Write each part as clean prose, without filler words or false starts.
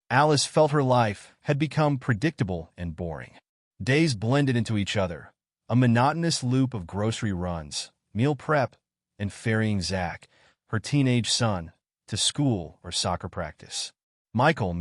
Alice felt her life had become predictable and boring. Days blended into each other, a monotonous loop of grocery runs, meal prep, and ferrying Zach, her teenage son, to school or soccer practice. Michael,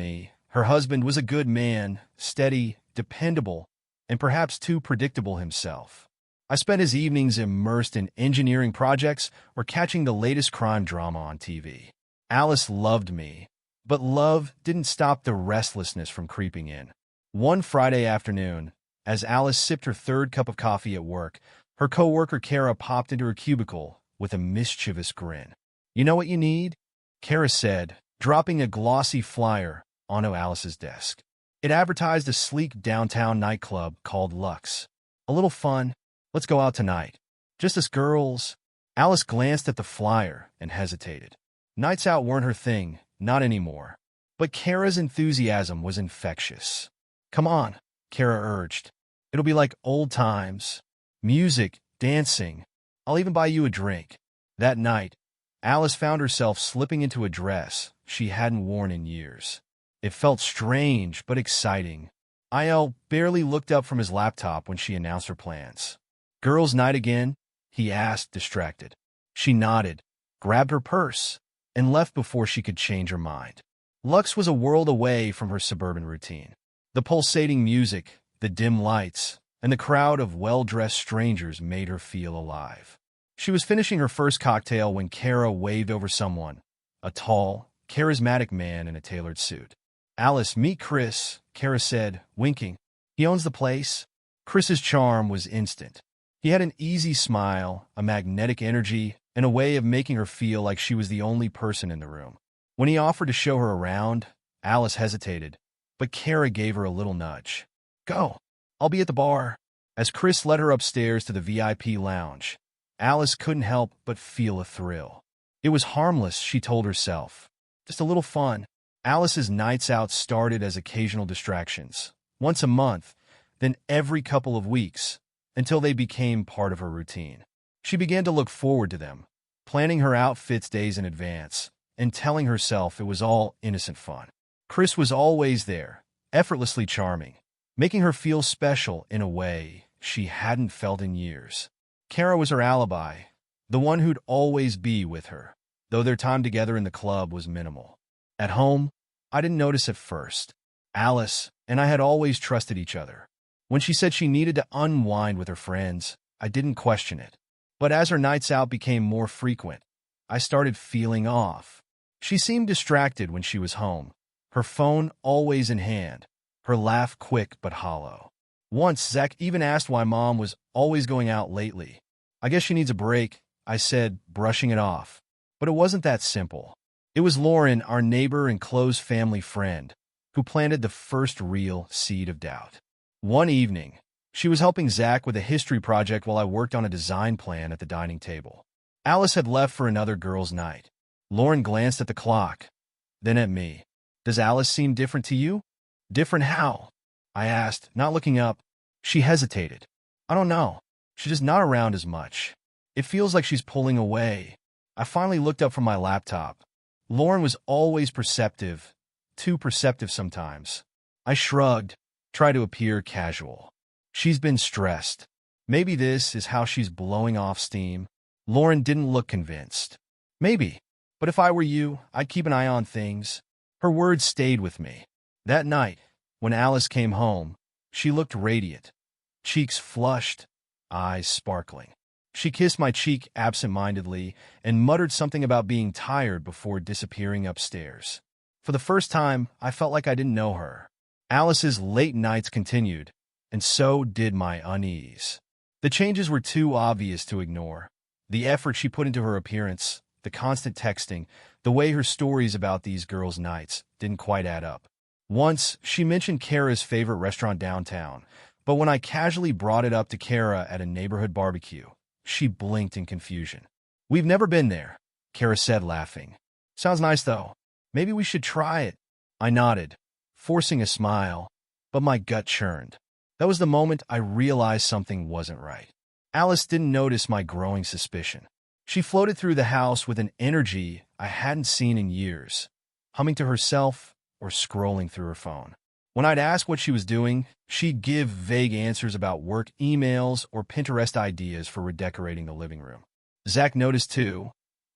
her husband, was a good man, steady, dependable, and perhaps too predictable himself. I spent his evenings immersed in engineering projects or catching the latest crime drama on TV. Alice loved me, but love didn't stop the restlessness from creeping in. One Friday afternoon, as Alice sipped her third cup of coffee at work, her coworker Kara popped into her cubicle with a mischievous grin. "You know what you need?" Kara said, dropping a glossy flyer onto Alice's desk. It advertised a sleek downtown nightclub called Lux. "A little fun. Let's go out tonight. Just us girls." Alice glanced at the flyer and hesitated. Nights out weren't her thing, not anymore. But Kara's enthusiasm was infectious. "Come on," Kara urged. "It'll be like old times. Music, dancing. I'll even buy you a drink." That night, Alice found herself slipping into a dress she hadn't worn in years. It felt strange but exciting. Il barely looked up from his laptop when she announced her plans. "Girls' night again?" he asked, distracted. She nodded, grabbed her purse, and left before she could change her mind. Lux was a world away from her suburban routine. The pulsating music, the dim lights, and the crowd of well-dressed strangers made her feel alive. She was finishing her first cocktail when Kara waved over someone, a tall, charismatic man in a tailored suit. "Alice, meet Chris," Kara said, winking. "He owns the place." Chris's charm was instant. He had an easy smile, a magnetic energy, and a way of making her feel like she was the only person in the room. When he offered to show her around, Alice hesitated, but Kara gave her a little nudge. "Go. I'll be at the bar." As Chris led her upstairs to the VIP lounge, Alice couldn't help but feel a thrill. It was harmless, she told herself. Just a little fun. Alice's nights out started as occasional distractions, once a month, then every couple of weeks, until they became part of her routine. She began to look forward to them, planning her outfits days in advance, and telling herself it was all innocent fun. Chris was always there, effortlessly charming, making her feel special in a way she hadn't felt in years. Kara was her alibi, the one who'd always be with her, though their time together in the club was minimal. At home, I didn't notice at first. Alice and I had always trusted each other. When she said she needed to unwind with her friends, I didn't question it. But as her nights out became more frequent, I started feeling off. She seemed distracted when she was home, her phone always in hand, her laugh quick but hollow. Once, Zach even asked why Mom was always going out lately. "I guess she needs a break," I said, brushing it off. But it wasn't that simple. It was Lauren, our neighbor and close family friend, who planted the first real seed of doubt. One evening, she was helping Zach with a history project while I worked on a design plan at the dining table. Alice had left for another girls' night. Lauren glanced at the clock, then at me. "Does Alice seem different to you?" "Different how?" I asked, not looking up. She hesitated. "I don't know. She's just not around as much. It feels like she's pulling away." I finally looked up from my laptop. Lauren was always perceptive, too perceptive sometimes. I shrugged, tried to appear casual. "She's been stressed. Maybe this is how she's blowing off steam." Lauren didn't look convinced. "Maybe, but if I were you, I'd keep an eye on things." Her words stayed with me. That night, when Alice came home, she looked radiant, cheeks flushed, eyes sparkling. She kissed my cheek absent-mindedly and muttered something about being tired before disappearing upstairs. For the first time, I felt like I didn't know her. Alice's late nights continued, and so did my unease. The changes were too obvious to ignore. The effort she put into her appearance, the constant texting, the way her stories about these girls' nights didn't quite add up. Once, she mentioned Kara's favorite restaurant downtown, but when I casually brought it up to Kara at a neighborhood barbecue, she blinked in confusion. "We've never been there," Kara said, laughing. "Sounds nice, though. Maybe we should try it." I nodded, forcing a smile, but my gut churned. That was the moment I realized something wasn't right. Alice didn't notice my growing suspicion. She floated through the house with an energy I hadn't seen in years, humming to herself, or scrolling through her phone. When I'd ask what she was doing, she'd give vague answers about work emails or Pinterest ideas for redecorating the living room. Zach noticed too,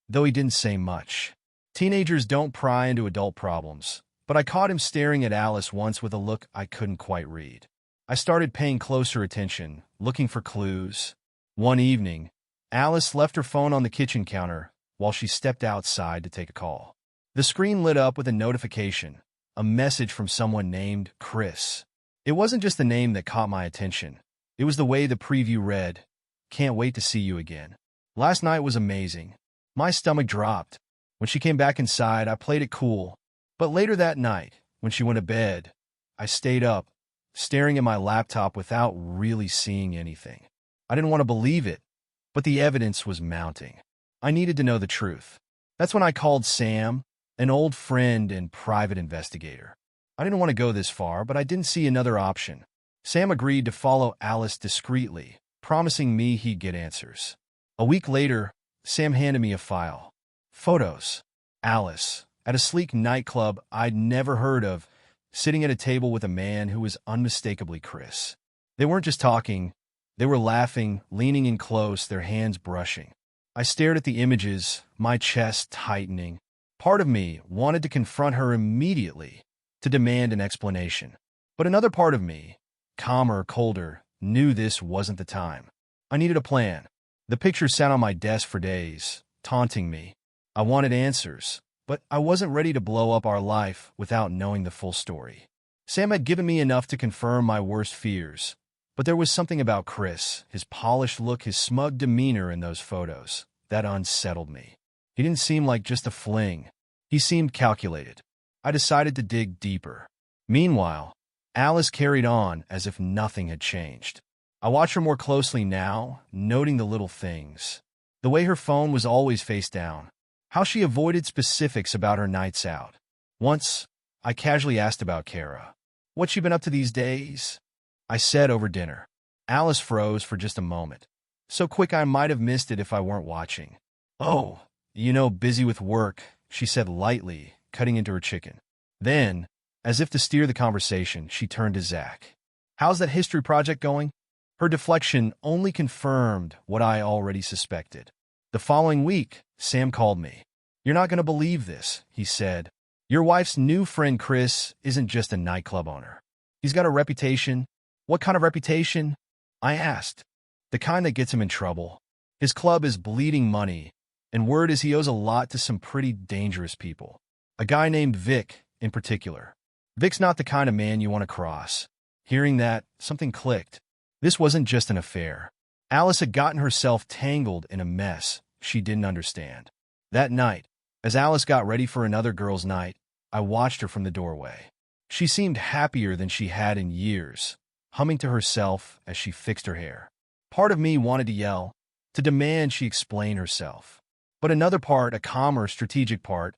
though he didn't say much. Teenagers don't pry into adult problems, but I caught him staring at Alice once with a look I couldn't quite read. I started paying closer attention, looking for clues. One evening, Alice left her phone on the kitchen counter while she stepped outside to take a call. The screen lit up with a notification, a message from someone named Chris. It wasn't just the name that caught my attention. It was the way the preview read, "Can't wait to see you again. Last night was amazing." My stomach dropped. When she came back inside, I played it cool. But later that night, when she went to bed, I stayed up, staring at my laptop without really seeing anything. I didn't want to believe it, but the evidence was mounting. I needed to know the truth. That's when I called Sam, an old friend and private investigator. I didn't want to go this far, but I didn't see another option. Sam agreed to follow Alice discreetly, promising me he'd get answers. A week later, Sam handed me a file. Photos. Alice, at a sleek nightclub I'd never heard of, sitting at a table with a man who was unmistakably Chris. They weren't just talking. They were laughing, leaning in close, their hands brushing. I stared at the images, my chest tightening. Part of me wanted to confront her immediately, to demand an explanation. But another part of me, calmer, colder, knew this wasn't the time. I needed a plan. The pictures sat on my desk for days, taunting me. I wanted answers, but I wasn't ready to blow up our life without knowing the full story. Sam had given me enough to confirm my worst fears, but there was something about Chris, his polished look, his smug demeanor in those photos, that unsettled me. He didn't seem like just a fling. He seemed calculated. I decided to dig deeper. Meanwhile, Alice carried on as if nothing had changed. I watched her more closely now, noting the little things. The way her phone was always face down. How she avoided specifics about her nights out. Once, I casually asked about Kara. What's she been up to these days? I said over dinner. Alice froze for just a moment. So quick I might have missed it if I weren't watching. Oh, busy with work, she said lightly, cutting into her chicken. Then, as if to steer the conversation, she turned to Zach. How's that history project going? Her deflection only confirmed what I already suspected. The following week, Sam called me. You're not going to believe this, he said. Your wife's new friend Chris isn't just a nightclub owner. He's got a reputation. What kind of reputation? I asked. The kind that gets him in trouble. His club is bleeding money, and word is he owes a lot to some pretty dangerous people. A guy named Vic, in particular. Vic's not the kind of man you want to cross. Hearing that, something clicked. This wasn't just an affair. Alice had gotten herself tangled in a mess she didn't understand. That night, as Alice got ready for another girls' night, I watched her from the doorway. She seemed happier than she had in years, humming to herself as she fixed her hair. Part of me wanted to yell, to demand she explain herself. But another part, a calmer, strategic part,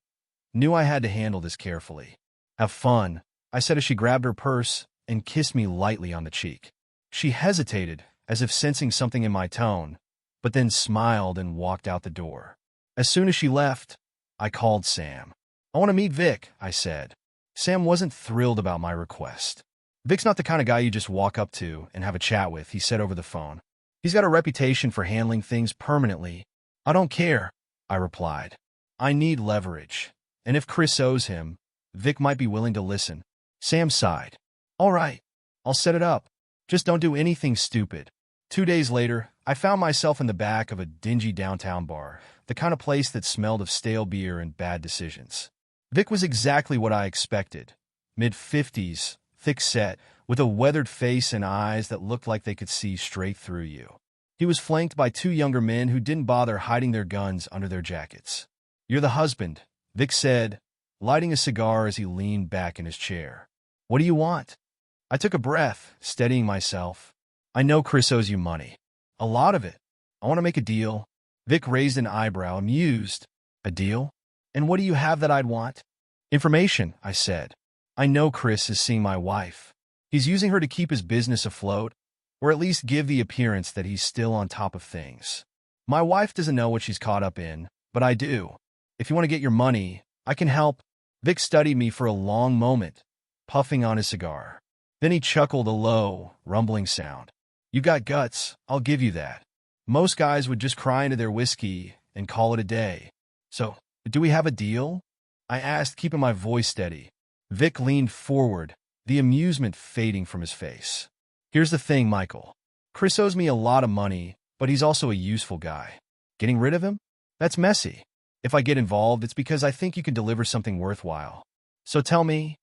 knew I had to handle this carefully. Have fun, I said as she grabbed her purse and kissed me lightly on the cheek. She hesitated, as if sensing something in my tone, but then smiled and walked out the door. As soon as she left, I called Sam. I want to meet Vic, I said. Sam wasn't thrilled about my request. Vic's not the kind of guy you just walk up to and have a chat with, he said over the phone. He's got a reputation for handling things permanently. I don't care, I replied. I need leverage, and if Chris owes him, Vic might be willing to listen. Sam sighed. All right, I'll set it up. Just don't do anything stupid. 2 days later, I found myself in the back of a dingy downtown bar, the kind of place that smelled of stale beer and bad decisions. Vic was exactly what I expected. Mid-50s, thick-set, with a weathered face and eyes that looked like they could see straight through you. He was flanked by 2 younger men who didn't bother hiding their guns under their jackets. You're the husband, Vic said, lighting a cigar as he leaned back in his chair. What do you want? I took a breath, steadying myself. I know Chris owes you money. A lot of it. I want to make a deal. Vic raised an eyebrow, amused. A deal? And what do you have that I'd want? Information, I said. I know Chris is seeing my wife. He's using her to keep his business afloat, or at least give the appearance that he's still on top of things. My wife doesn't know what she's caught up in, but I do. If you want to get your money, I can help. Vic studied me for a long moment, puffing on his cigar. Then he chuckled a low, rumbling sound. You got guts, I'll give you that. Most guys would just cry into their whiskey and call it a day. So, do we have a deal? I asked, keeping my voice steady. Vic leaned forward, the amusement fading from his face. Here's the thing, Michael. Chris owes me a lot of money, but he's also a useful guy. Getting rid of him? That's messy. If I get involved, it's because I think you can deliver something worthwhile. So tell me,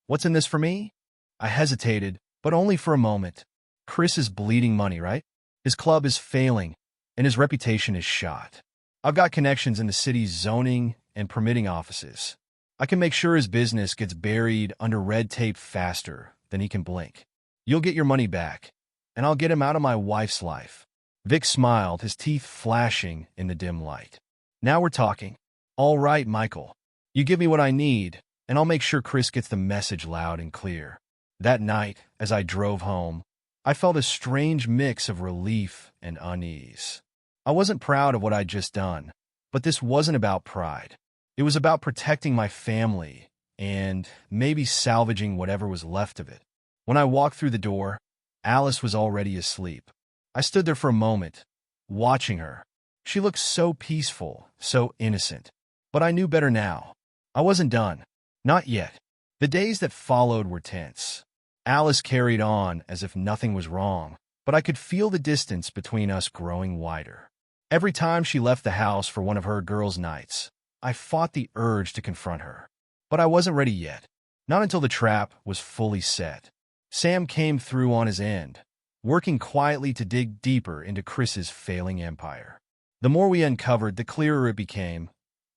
what's in this for me? I hesitated, but only for a moment. Chris is bleeding money, right? His club is failing, and his reputation is shot. I've got connections in the city's zoning and permitting offices. I can make sure his business gets buried under red tape faster than he can blink. You'll get your money back, and I'll get him out of my wife's life. Vic smiled, his teeth flashing in the dim light. Now we're talking. All right, Michael. You give me what I need, and I'll make sure Chris gets the message loud and clear. That night, as I drove home, I felt a strange mix of relief and unease. I wasn't proud of what I'd just done, but this wasn't about pride. It was about protecting my family and maybe salvaging whatever was left of it. When I walked through the door, Alice was already asleep. I stood there for a moment, watching her. She looked so peaceful, so innocent. But I knew better now. I wasn't done. Not yet. The days that followed were tense. Alice carried on as if nothing was wrong, but I could feel the distance between us growing wider. Every time she left the house for one of her girls' nights, I fought the urge to confront her. But I wasn't ready yet. Not until the trap was fully set. Sam came through on his end, working quietly to dig deeper into Chris's failing empire. The more we uncovered, the clearer it became.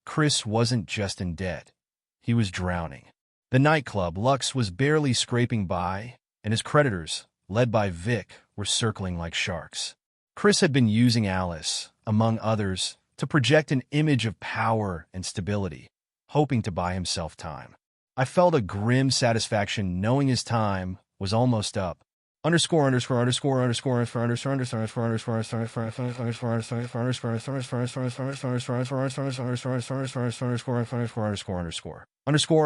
Chris wasn't just in debt. He was drowning. The nightclub, Lux, was barely scraping by, and his creditors, led by Vic, were circling like sharks. Chris had been using Alice, among others, to project an image of power and stability, hoping to buy himself time. I felt a grim satisfaction knowing his time was almost up. Underscore underscore underscore underscore underscore underscore underscore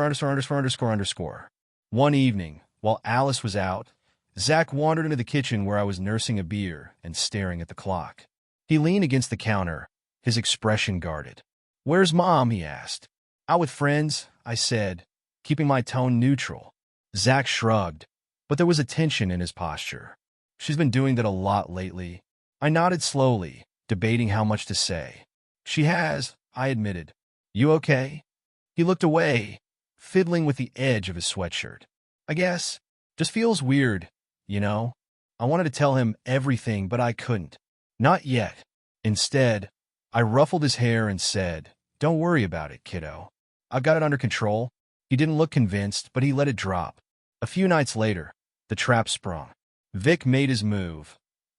underscore underscore underscore underscore. One evening, while Alice was out, Zach wandered into the kitchen where I was nursing a beer and staring at the clock. He leaned against the counter, his expression guarded. "Where's Mom?" he asked. "Out with friends," I said, keeping my tone neutral. Zach shrugged, but there was a tension in his posture. "She's been doing that a lot lately." I nodded slowly, debating how much to say. "She has," I admitted. "You okay?" He looked away, fiddling with the edge of his sweatshirt. "I guess. Just feels weird, you know?" I wanted to tell him everything, but I couldn't. Not yet. Instead, I ruffled his hair and said, "Don't worry about it, kiddo. I've got it under control." He didn't look convinced, but he let it drop. A few nights later, the trap sprung. Vic made his move,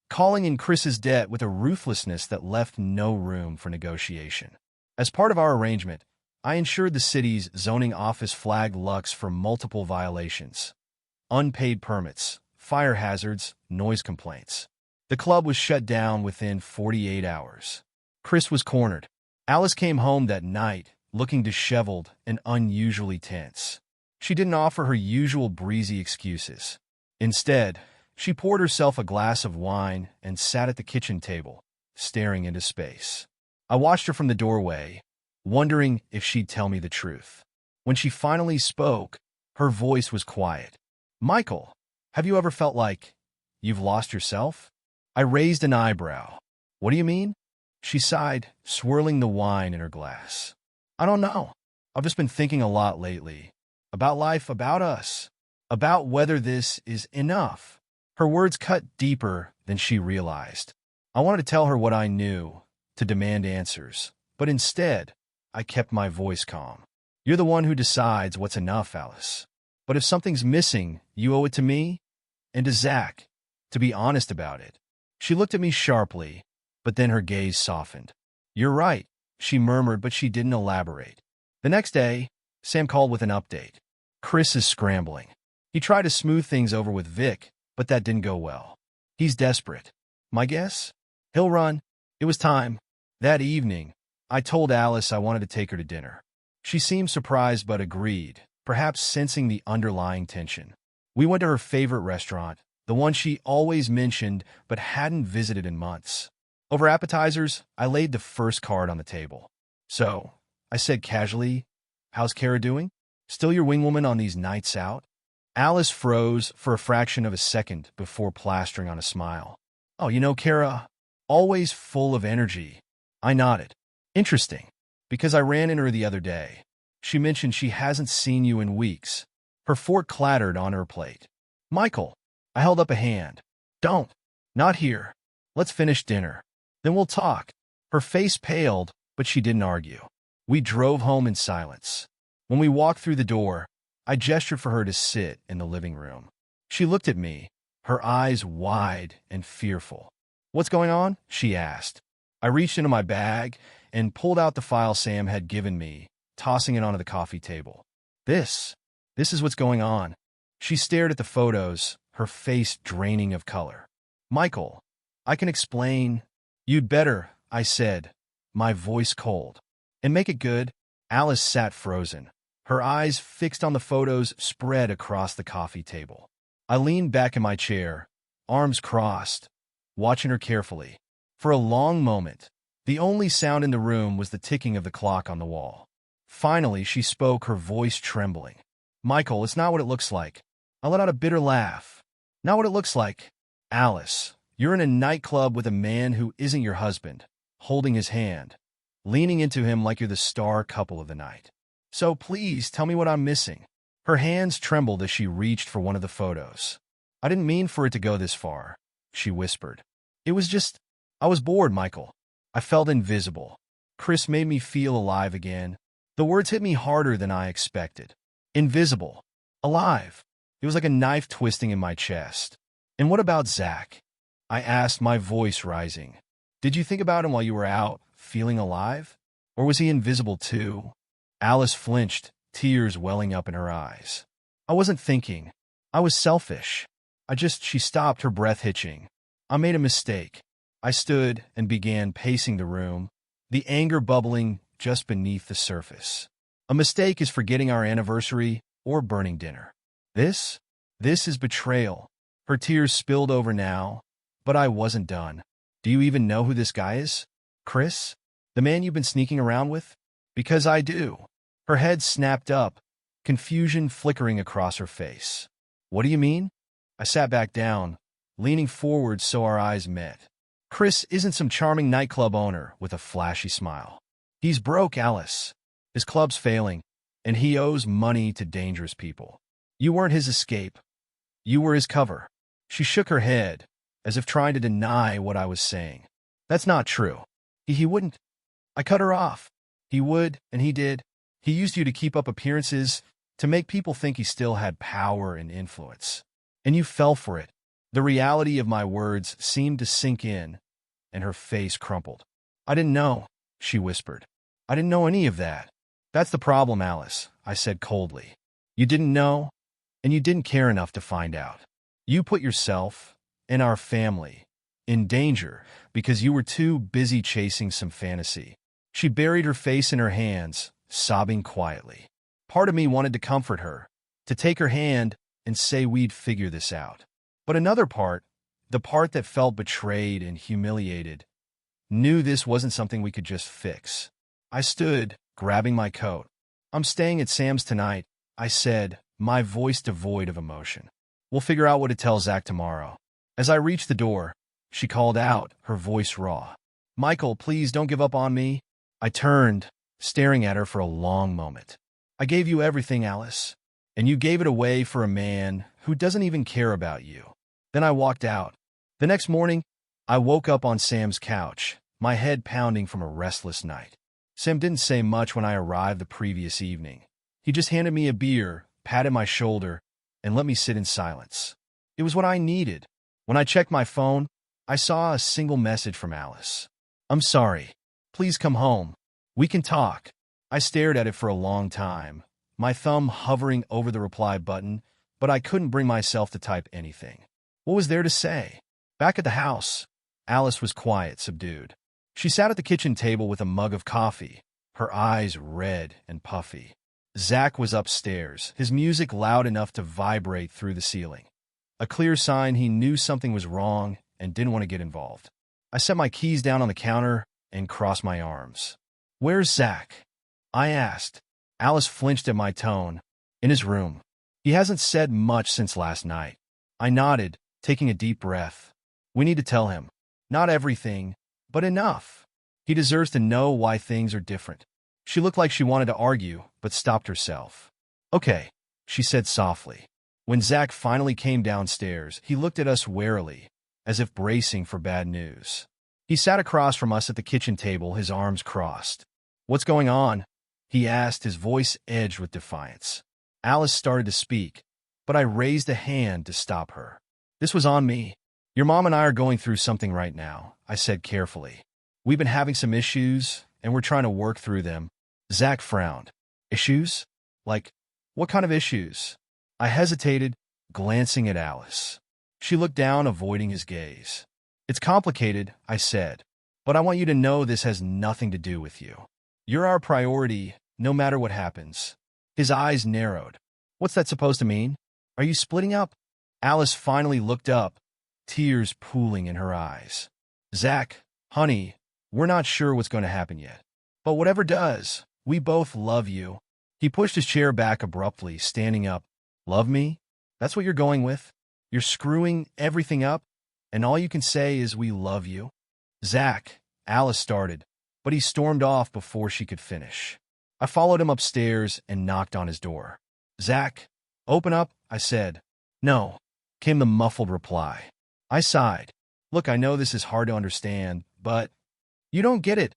calling in Chris's debt with a ruthlessness that left no room for negotiation. As part of our arrangement, I ensured the city's zoning office flagged Lux for multiple violations: unpaid permits, fire hazards, noise complaints. The club was shut down within 48 hours. Chris was cornered. Alice came home that night, looking disheveled and unusually tense. She didn't offer her usual breezy excuses. Instead, she poured herself a glass of wine and sat at the kitchen table, staring into space. I watched her from the doorway, wondering if she'd tell me the truth. When she finally spoke, her voice was quiet. "Michael, have you ever felt like you've lost yourself?" I raised an eyebrow. "What do you mean?" She sighed, swirling the wine in her glass. "I don't know. I've just been thinking a lot lately. About life, about us, about whether this is enough." Her words cut deeper than she realized. I wanted to tell her what I knew, to demand answers, but instead, I kept my voice calm. "You're the one who decides what's enough, Alice. But if something's missing, you owe it to me and to Zach to be honest about it." She looked at me sharply, but then her gaze softened. "You're right," she murmured, but she didn't elaborate. The next day, Sam called with an update. "Chris is scrambling. He tried to smooth things over with Vic, but that didn't go well. He's desperate. My guess? He'll run." It was time. That evening, I told Alice I wanted to take her to dinner. She seemed surprised but agreed, perhaps sensing the underlying tension. We went to her favorite restaurant, the one she always mentioned but hadn't visited in months. Over appetizers, I laid the first card on the table. "So," I said casually, "how's Kara doing? Still your wingwoman on these nights out?" Alice froze for a fraction of a second before plastering on a smile. "Oh, Kara, always full of energy." I nodded. "Interesting, because I ran into her the other day. She mentioned she hasn't seen you in weeks." Her fork clattered on her plate. "Michael," I held up a hand. "Don't. Not here. Let's finish dinner. Then we'll talk." Her face paled, but she didn't argue. We drove home in silence. When we walked through the door, I gestured for her to sit in the living room. She looked at me, her eyes wide and fearful. "What's going on?" she asked. I reached into my bag and pulled out the file Sam had given me, tossing it onto the coffee table. This is what's going on." She stared at the photos, her face draining of color. "Michael, I can explain." "You'd better," I said, my voice cold. "And make it good." Alice sat frozen, her eyes fixed on the photos spread across the coffee table. I leaned back in my chair, arms crossed, watching her carefully. For a long moment, the only sound in the room was the ticking of the clock on the wall. Finally, she spoke, her voice trembling. "Michael, it's not what it looks like." I let out a bitter laugh. "Not what it looks like." "Alice, you're in a nightclub with a man who isn't your husband, holding his hand, leaning into him like you're the star couple of the night. So please tell me what I'm missing." Her hands trembled as she reached for one of the photos. "I didn't mean for it to go this far," she whispered. "It was just, I was bored, Michael. I felt invisible. Chris made me feel alive again." The words hit me harder than I expected. Invisible. Alive. It was like a knife twisting in my chest. "And what about Zach?" I asked, my voice rising. "Did you think about him while you were out, feeling alive? Or was he invisible too?" Alice flinched, tears welling up in her eyes. "I wasn't thinking. I was selfish. She stopped, her breath hitching. "I made a mistake." I stood and began pacing the room, the anger bubbling just beneath the surface. "A mistake is forgetting our anniversary or burning dinner. This is betrayal." Her tears spilled over now, but I wasn't done. "Do you even know who this guy is? Chris? The man you've been sneaking around with?" "Because I do." Her head snapped up, confusion flickering across her face. "What do you mean?" I sat back down, leaning forward so our eyes met. "Chris isn't some charming nightclub owner with a flashy smile. He's broke, Alice. His club's failing, and he owes money to dangerous people. You weren't his escape. You were his cover." She shook her head, as if trying to deny what I was saying. "That's not true. He wouldn't." I cut her off. "He would, and he did. He used you to keep up appearances, to make people think he still had power and influence. And you fell for it." The reality of my words seemed to sink in, and her face crumpled. "I didn't know," she whispered. "I didn't know any of that." "That's the problem, Alice," I said coldly. "You didn't know, and you didn't care enough to find out. You put yourself, and our family, in danger because you were too busy chasing some fantasy." She buried her face in her hands, sobbing quietly. Part of me wanted to comfort her, to take her hand and say we'd figure this out. But another part, the part that felt betrayed and humiliated, knew this wasn't something we could just fix. I stood, grabbing my coat. "I'm staying at Sam's tonight," I said, my voice devoid of emotion. "We'll figure out what to tell Zach tomorrow." As I reached the door, she called out, her voice raw. "Michael, please don't give up on me." I turned, staring at her for a long moment. "I gave you everything, Alice, and you gave it away for a man who doesn't even care about you." Then I walked out. The next morning, I woke up on Sam's couch, my head pounding from a restless night. Sam didn't say much when I arrived the previous evening. He just handed me a beer, patted my shoulder, and let me sit in silence. It was what I needed. When I checked my phone, I saw a single message from Alice. "I'm sorry. Please come home. We can talk." I stared at it for a long time, my thumb hovering over the reply button, but I couldn't bring myself to type anything. What was there to say? Back at the house, Alice was quiet, subdued. She sat at the kitchen table with a mug of coffee, her eyes red and puffy. Zach was upstairs, his music loud enough to vibrate through the ceiling. A clear sign he knew something was wrong and didn't want to get involved. I set my keys down on the counter and crossed my arms. "Where's Zach?" I asked. Alice flinched at my tone. "In his room. He hasn't said much since last night." I nodded, taking a deep breath. "We need to tell him. Not everything, but enough. He deserves to know why things are different." She looked like she wanted to argue, but stopped herself. "Okay," she said softly. When Zach finally came downstairs, he looked at us warily, as if bracing for bad news. He sat across from us at the kitchen table, his arms crossed. "What's going on?" he asked, his voice edged with defiance. Alice started to speak, but I raised a hand to stop her. "This was on me. Your mom and I are going through something right now," I said carefully. "We've been having some issues, and we're trying to work through them." Zach frowned. "Issues? Like, what kind of issues?" I hesitated, glancing at Alice. She looked down, avoiding his gaze. "It's complicated," I said, "but I want you to know this has nothing to do with you. You're our priority, no matter what happens." His eyes narrowed. "What's that supposed to mean? Are you splitting up?" Alice finally looked up, tears pooling in her eyes. "Zach, honey, we're not sure what's going to happen yet. But whatever does, we both love you." He pushed his chair back abruptly, standing up. "Love me? That's what you're going with? You're screwing everything up, and all you can say is we love you?" "Zach," Alice started, but he stormed off before she could finish. I followed him upstairs and knocked on his door. "Zach, open up," I said. "No," came the muffled reply. I sighed. "Look, I know this is hard to understand, but—" "You don't get it,"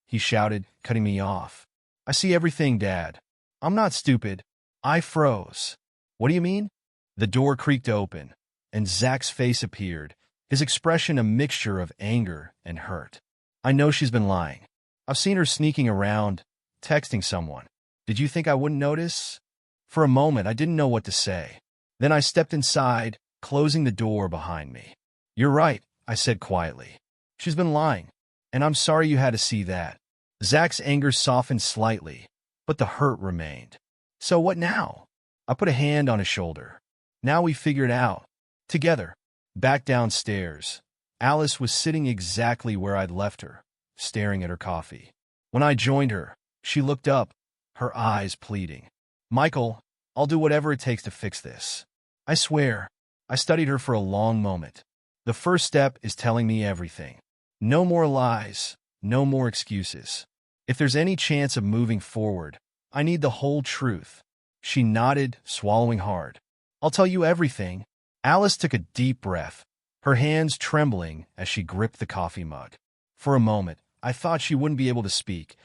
he shouted, cutting me off. "I see everything, Dad. I'm not stupid." I froze. "What do you mean?" The door creaked open, and Zach's face appeared, his expression a mixture of anger and hurt. "I know she's been lying. I've seen her sneaking around, texting someone. Did you think I wouldn't notice?" For a moment, I didn't know what to say. Then I stepped inside, closing the door behind me. "You're right," I said quietly. "She's been lying, and I'm sorry you had to see that." Zach's anger softened slightly, but the hurt remained. "So what now?" I put a hand on his shoulder. "Now we figure it out. Together." Back downstairs, Alice was sitting exactly where I'd left her, staring at her coffee. When I joined her, she looked up, her eyes pleading. "Michael, I'll do whatever it takes to fix this. I swear." I studied her for a long moment. "The first step is telling me everything. No more lies, no more excuses. If there's any chance of moving forward, I need the whole truth." She nodded, swallowing hard. "I'll tell you everything." Alice took a deep breath, her hands trembling as she gripped the coffee mug. For a moment, I thought she wouldn't be able to speak,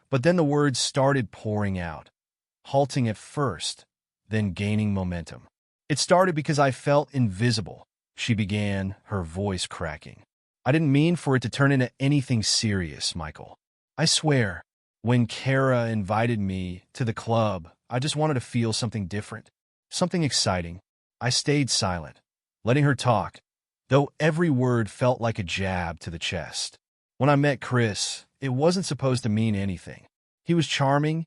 but then the words started pouring out, halting at first, then gaining momentum. "It started because I felt invisible," she began, her voice cracking. "I didn't mean for it to turn into anything serious, Michael. I swear, when Kara invited me to the club, I just wanted to feel something different, something exciting." I stayed silent, letting her talk, though every word felt like a jab to the chest. "When I met Chris, it wasn't supposed to mean anything. He was charming,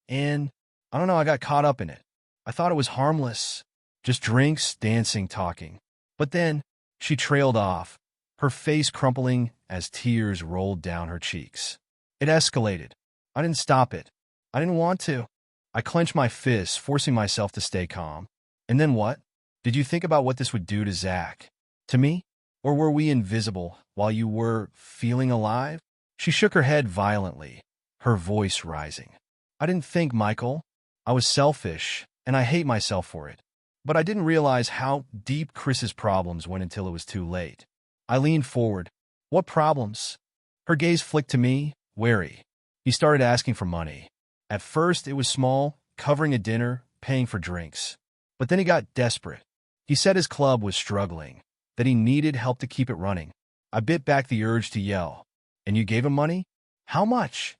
and, I don't know, I got caught up in it. I thought it was harmless, just drinks, dancing, talking. But then," she trailed off, her face crumpling as tears rolled down her cheeks. "It escalated. I didn't stop it. I didn't want to." I clenched my fists, forcing myself to stay calm. "And then what? Did you think about what this would do to Zach? To me? Or were we invisible while you were feeling alive?" She shook her head violently, her voice rising. "I didn't think, Michael. I was selfish, and I hate myself for it. But I didn't realize how deep Chris's problems went until it was too late." I leaned forward. "What problems?" Her gaze flicked to me, wary. "He started asking for money. At first, it was small, covering a dinner, paying for drinks. But then he got desperate. He said his club was struggling, that he needed help to keep it running." I bit back the urge to yell. "And you gave him money? How much?"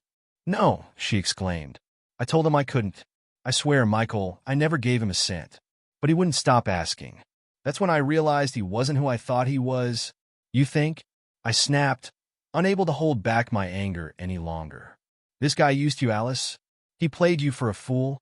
"No," she exclaimed. "I told him I couldn't. I swear, Michael, I never gave him a cent. But he wouldn't stop asking. That's when I realized he wasn't who I thought he was." "You think?" I snapped, unable to hold back my anger any longer. This guy used you, Alice. He played you for a fool,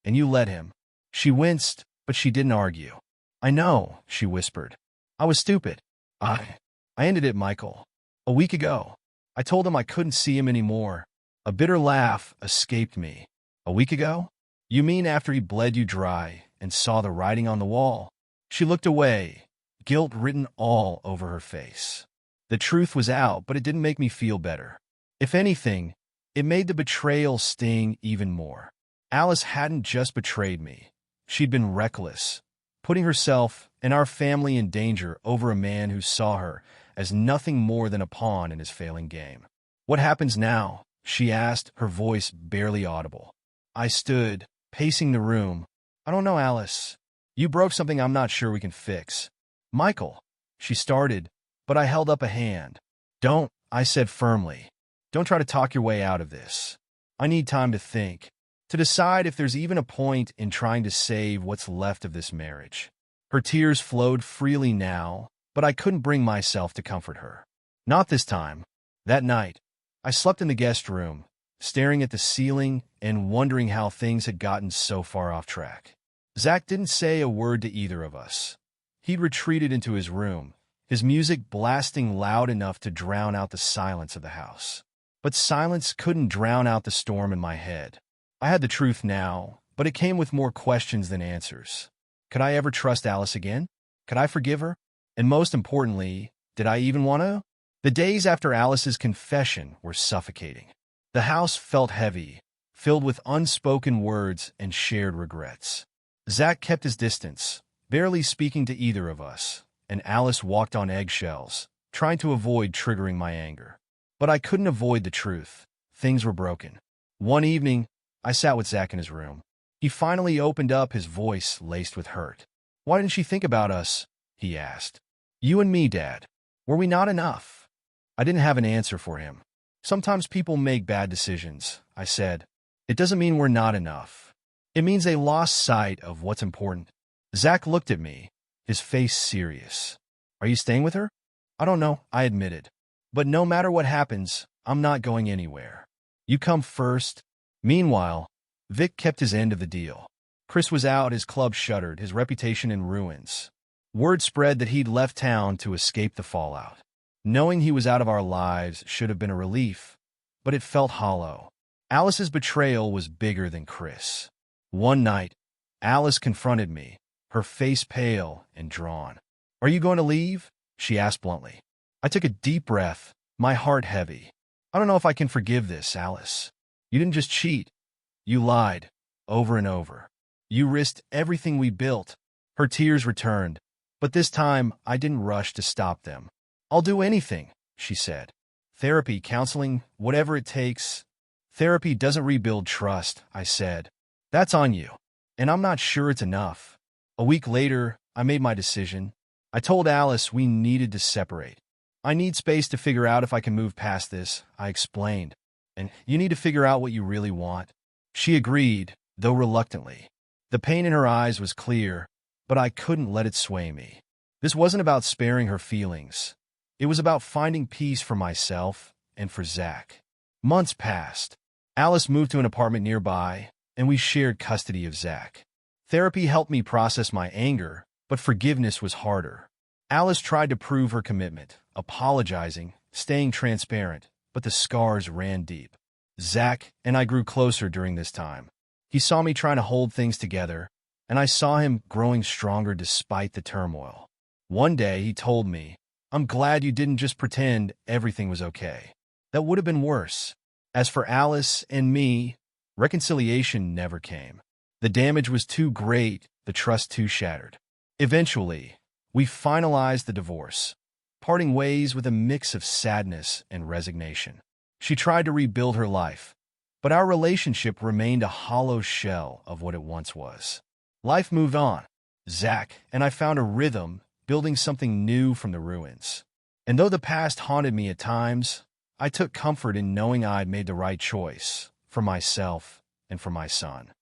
and you let him." She winced, but she didn't argue. "I know," she whispered. "I was stupid. I ended it, Michael. A week ago. I told him I couldn't see him anymore." A bitter laugh escaped me. "A week ago? You mean after he bled you dry and saw the writing on the wall?" She looked away, guilt written all over her face. The truth was out, but it didn't make me feel better. If anything, it made the betrayal sting even more. Alice hadn't just betrayed me. She'd been reckless, putting herself and our family in danger over a man who saw her as nothing more than a pawn in his failing game. "What happens now?" she asked, her voice barely audible. I stood, pacing the room. "I don't know, Alice. You broke something I'm not sure we can fix." "Michael," she started, but I held up a hand. "Don't," I said firmly. "Don't try to talk your way out of this. I need time to think, to decide if there's even a point in trying to save what's left of this marriage." Her tears flowed freely now, but I couldn't bring myself to comfort her. Not this time. That night, I slept in the guest room, staring at the ceiling and wondering how things had gotten so far off track. Zach didn't say a word to either of us. He'd retreated into his room, his music blasting loud enough to drown out the silence of the house. But silence couldn't drown out the storm in my head. I had the truth now, but it came with more questions than answers. Could I ever trust Alice again? Could I forgive her? And most importantly, did I even want to? The days after Alice's confession were suffocating. The house felt heavy, filled with unspoken words and shared regrets. Zach kept his distance, barely speaking to either of us, and Alice walked on eggshells, trying to avoid triggering my anger. But I couldn't avoid the truth. Things were broken. One evening, I sat with Zach in his room. He finally opened up, his voice laced with hurt. "Why didn't she think about us?" he asked. "You and me, Dad. Were we not enough?" I didn't have an answer for him. "Sometimes people make bad decisions," I said. "It doesn't mean we're not enough. It means they lost sight of what's important." Zach looked at me, his face serious. "Are you staying with her?" "I don't know," I admitted. "But no matter what happens, I'm not going anywhere. You come first." Meanwhile, Vic kept his end of the deal. Chris was out, his club shuttered, his reputation in ruins. Word spread that he'd left town to escape the fallout. Knowing he was out of our lives should have been a relief, but it felt hollow. Alice's betrayal was bigger than Chris. One night, Alice confronted me, her face pale and drawn. "Are you going to leave?" she asked bluntly. I took a deep breath, my heart heavy. "I don't know if I can forgive this, Alice. You didn't just cheat. You lied, over and over. You risked everything we built." Her tears returned, but this time I didn't rush to stop them. "I'll do anything," she said. "Therapy, counseling, whatever it takes." "Therapy doesn't rebuild trust," I said. "That's on you. And I'm not sure it's enough." A week later, I made my decision. I told Alice we needed to separate. "I need space to figure out if I can move past this," I explained. "And you need to figure out what you really want." She agreed, though reluctantly. The pain in her eyes was clear, but I couldn't let it sway me. This wasn't about sparing her feelings. It was about finding peace for myself and for Zach. Months passed. Alice moved to an apartment nearby, and we shared custody of Zach. Therapy helped me process my anger, but forgiveness was harder. Alice tried to prove her commitment, apologizing, staying transparent, but the scars ran deep. Zach and I grew closer during this time. He saw me trying to hold things together, and I saw him growing stronger despite the turmoil. One day he told me, "I'm glad you didn't just pretend everything was okay. That would have been worse." As for Alice and me, reconciliation never came. The damage was too great, the trust too shattered. Eventually, we finalized the divorce, parting ways with a mix of sadness and resignation. She tried to rebuild her life, but our relationship remained a hollow shell of what it once was. Life moved on. Zach and I found a rhythm, building something new from the ruins. And though the past haunted me at times, I took comfort in knowing I'd made the right choice for myself and for my son.